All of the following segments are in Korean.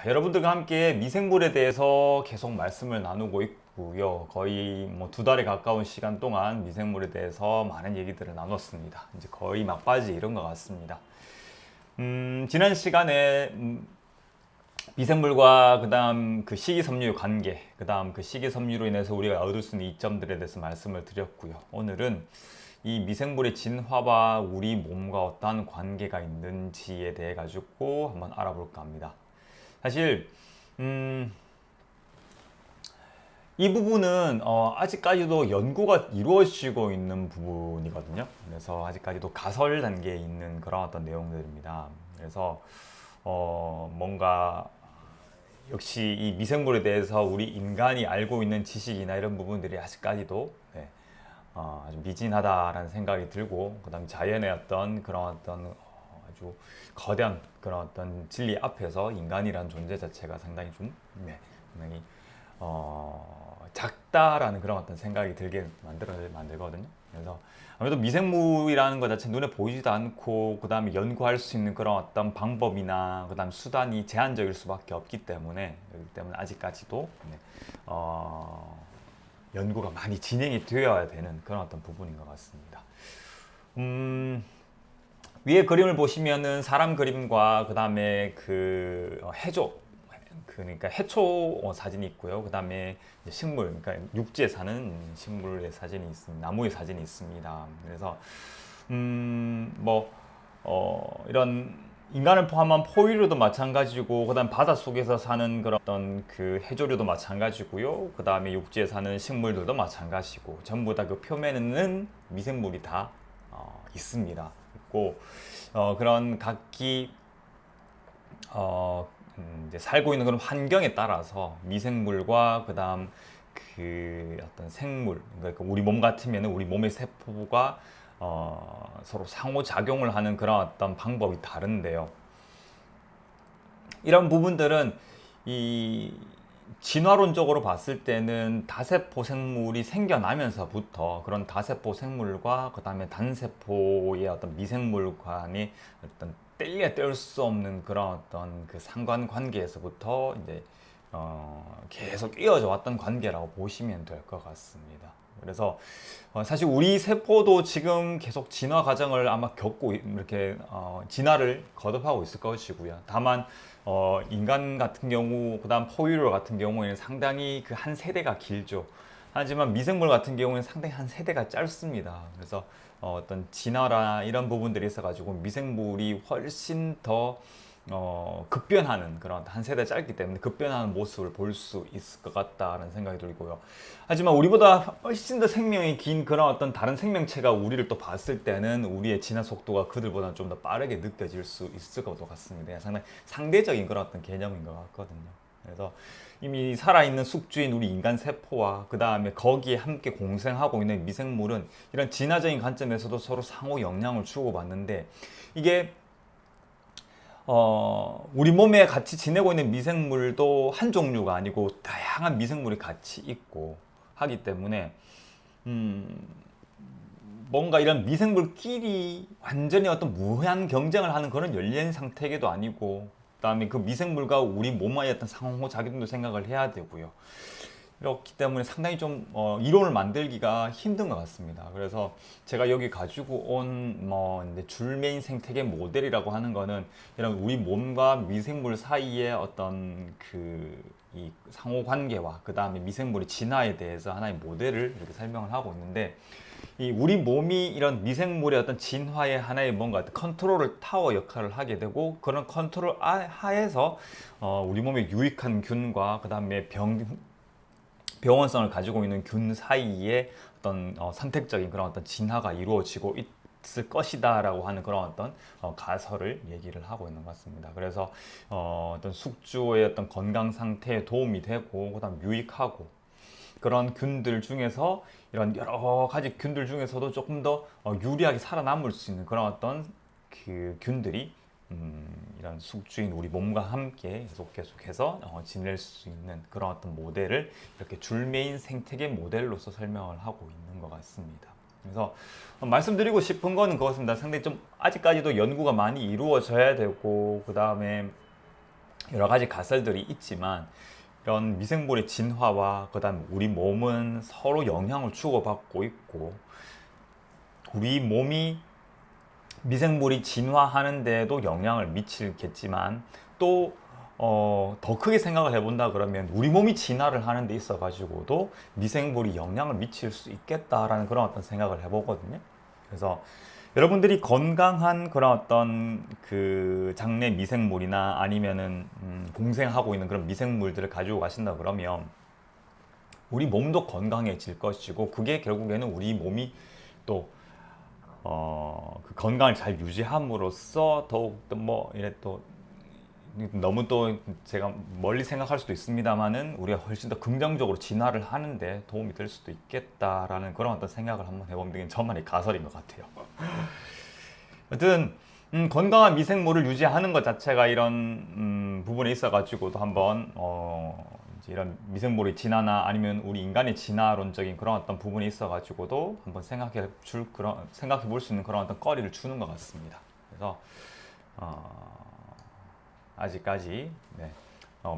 여러분들과 함께 미생물에 대해서 계속 말씀을 나누고 있고요. 거의 뭐 2달에 가까운 시간 동안 미생물에 대해서 많은 얘기들을 나눴습니다. 이제 거의 막바지 이런 것 같습니다. 지난 시간에 미생물과 그다음 그 식이섬유의 관계, 그다음 그 식이섬유로 인해서 우리가 얻을 수 있는 이점들에 대해서 말씀을 드렸고요. 오늘은 이 미생물의 진화와 우리 몸과 어떠한 관계가 있는지에 대해 가지고 한번 알아볼까 합니다. 사실 이 부분은 아직까지도 연구가 이루어지고 있는 부분이거든요. 그래서 아직까지도 가설 단계에 있는 그런 어떤 내용들입니다. 그래서 뭔가 역시 이 미생물에 대해서 우리 인간이 알고 있는 지식이나 이런 부분들이 아직까지도 아주 미진하다라는 생각이 들고, 그다음 자연의 어떤 그런 어떤 아주 거대한 그런 어떤 진리 앞에서 인간이라는 존재 자체가 상당히 좀 상당히 작다라는 그런 어떤 생각이 들게 만들거든요. 그래서 아무래도 미생물이라는 것 자체 눈에 보이지도 않고, 그 다음에 연구할 수 있는 그런 어떤 방법이나 그 다음 수단이 제한적일 수밖에 없기 때문에, 아직까지도 연구가 많이 진행이 되어야 되는 그런 어떤 부분인 것 같습니다. 위에 그림을 보시면은 사람 그림과 그 다음에 그 해조, 그러니까 해초 사진이 있고요. 그 다음에 식물, 그러니까 육지에 사는 식물의 사진이 있습니다. 나무의 사진이 있습니다. 그래서 이런 인간을 포함한 포유류도 마찬가지고, 그다음 바다 속에서 사는 그런 어떤 그 해조류도 마찬가지고요. 그다음에 육지에 사는 식물들도 마찬가지고, 전부 다 그 표면에는 미생물이 다 있습니다. 있고, 그런 각기 이제 살고 있는 그런 환경에 따라서 미생물과 그다음 그 어떤 생물, 그러니까 우리 몸 같으면 우리 몸의 세포가 서로 상호작용을 하는 그런 어떤 방법이 다른데요. 이런 부분들은 이 진화론적으로 봤을 때는 다세포 생물이 생겨나면서부터 그런 다세포 생물과 그 다음에 단세포의 어떤 미생물 간의 어떤 뗄래야 뗄 수 없는 그런 어떤 그 상관관계에서부터 이제 계속 이어져 왔던 관계라고 보시면 될 것 같습니다. 그래서 사실 우리 세포도 지금 계속 진화 과정을 아마 겪고 이렇게 진화를 거듭하고 있을 것이고요. 다만 인간 같은 경우, 그다음 포유류 같은 경우에는 상당히 그 한 세대가 길죠. 하지만 미생물 같은 경우에는 상당히 한 세대가 짧습니다. 그래서 어떤 진화나 이런 부분들이 있어가지고 미생물이 훨씬 더 급변하는 그런, 한 세대 짧기 때문에 급변하는 모습을 볼 수 있을 것 같다는 생각이 들고요. 하지만 우리보다 훨씬 더 생명이 긴 그런 어떤 다른 생명체가 우리를 또 봤을 때는 우리의 진화 속도가 그들보다는 좀 더 빠르게 느껴질 수 있을 것 같습니다. 상당히 상대적인 그런 어떤 개념인 것 같거든요. 그래서 이미 살아있는 숙주인 우리 인간 세포와 그 다음에 거기에 함께 공생하고 있는 미생물은 이런 진화적인 관점에서도 서로 상호 영향을 주고받는데, 이게 우리 몸에 같이 지내고 있는 미생물도 한 종류가 아니고 다양한 미생물이 같이 있고 하기 때문에 뭔가 이런 미생물끼리 완전히 어떤 무한 경쟁을 하는 그런 열린 상태계도 아니고, 그다음에 그 미생물과 우리 몸와의 어떤 상호작용도 생각을 해야 되고요. 그렇기 때문에 상당히 좀 이론을 만들기가 힘든 것 같습니다. 그래서 제가 여기 가지고 온 줄메인 생태계 모델이라고 하는 거는 이런 우리 몸과 미생물 사이의 어떤 이 상호 관계와 그 다음에 미생물의 진화에 대해서 하나의 모델을 이렇게 설명을 하고 있는데, 이 우리 몸이 이런 미생물의 어떤 진화의 하나의 뭔가 컨트롤 타워 역할을 하게 되고, 그런 컨트롤 하에서 우리 몸에 유익한 균과 그 다음에 병원성을 가지고 있는 균 사이에 어떤 선택적인 그런 어떤 진화가 이루어지고 있을 것이다라고 하는 그런 어떤 가설을 얘기를 하고 있는 것 같습니다. 그래서 어떤 숙주의 어떤 건강 상태에 도움이 되고, 그다음 유익하고, 그런 균들 중에서 이런 여러 가지 균들 중에서도 조금 더 유리하게 살아남을 수 있는 그런 어떤 그 균들이 이런 숙주인 우리 몸과 함께 계속해서 지낼 수 있는 그런 어떤 모델을 이렇게 줄메인 생태계 모델로서 설명을 하고 있는 것 같습니다. 그래서 말씀드리고 싶은 거는 그것입니다. 상당히 좀 아직까지도 연구가 많이 이루어져야 되고, 그 다음에 여러 가지 가설들이 있지만 이런 미생물의 진화와 그다음 우리 몸은 서로 영향을 주고받고 있고 우리 몸이 미생물이 진화하는 데에도 영향을 미치겠지만 또 더 크게 생각을 해본다 그러면 우리 몸이 진화를 하는 데 있어 가지고도 미생물이 영향을 미칠 수 있겠다라는 그런 어떤 생각을 해보거든요. 그래서 여러분들이 건강한 그런 어떤 그 장내 미생물이나 아니면은 공생하고 있는 그런 미생물들을 가지고 가신다 그러면 우리 몸도 건강해질 것이고 그게 결국에는 우리 몸이 또 그 건강을 잘 유지함으로써 더욱더 뭐 이래 또 너무 또 제가 멀리 생각할 수도 있습니다만은 우리가 훨씬 더 긍정적으로 진화를 하는데 도움이 될 수도 있겠다라는 그런 어떤 생각을 한번 해보면 이게 저만의 가설인 것 같아요. 여튼 건강한 미생물을 유지하는 것 자체가 이런 부분에 있어 가지고도 한번 이제 이런 미생물의 진화나 아니면 우리 인간의 진화론적인 그런 어떤 부분에 있어 가지고도 한번 생각해 볼 수 있는 그런 어떤 거리를 주는 것 같습니다. 그래서 아직까지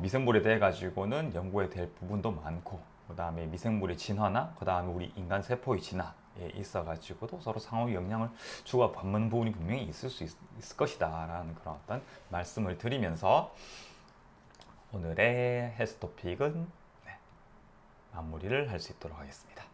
미생물에 대해 가지고는 연구에 될 부분도 많고 그 다음에 미생물의 진화나 그 다음에 우리 인간 세포의 진화에 있어 가지고도 서로 상호 영향을 주고받는 부분이 분명히 있을 것이다 라는 그런 어떤 말씀을 드리면서 오늘의 헬스 토픽은 마무리를 할 수 있도록 하겠습니다.